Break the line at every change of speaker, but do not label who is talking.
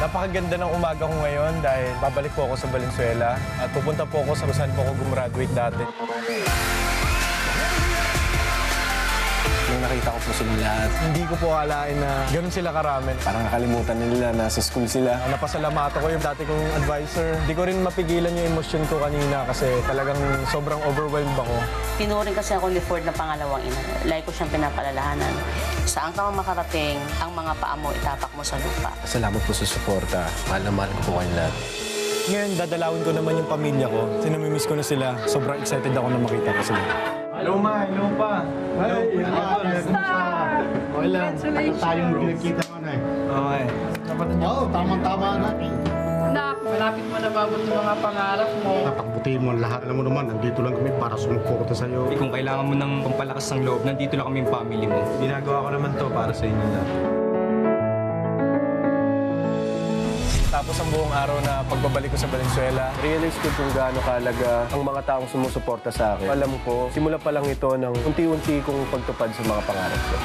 Napakaganda ng umaga ko ngayon dahil babalik po ako sa Valenzuela at pupunta po ako sa kung saan po ako gumraduate dati.
Nung nakita ko po silang lahat,
Hindi ko po akalain na ganun sila karami.
parang nakalimutan na nila na sa school sila.
Napasalamatan ko yung dati kong advisor. Hindi ko rin mapigilan yung emosyon ko kanina kasi talagang sobrang overwhelmed ako.
Tinuring kasi ako ni Ford na pangalawang ina. Lagi ko siyang pinapalalahanan. Saan ka man makarating, ang mga paa mo itapak mo sa lupa.
Salamat po sa suporta. Mahal na mahal ko po kayong lahat.
Ngayon, dadalawin ko naman yung pamilya ko. Sinamimiss ko na sila. Sobrang excited ako na makita ko sila. Hello, Ma. Hello, Pa.
Ay,
Okay lang.
Tagal tayong nakikita mo na eh.
Okay.
Oo, tamang-tama natin.
Anak, malapit mo na mabot yung mga pangarap mo.
Napakbutihin mo ang lahat. Alam mo naman, nandito lang kami para sumuporta sa'yo.
Kung kailangan mo ng pampalakas ng loob, nandito lang kami yung family mo.
Ginagawa ko naman to para sa inyo lahat. Tapos ang buong araw na pagbabalik ko sa Valenzuela,
Realize ko kung gaano kahalaga ang mga taong sumusuporta sa akin. Alam ko, simula pa lang ito ng unti-unti kong pagtupad sa mga pangarap ko.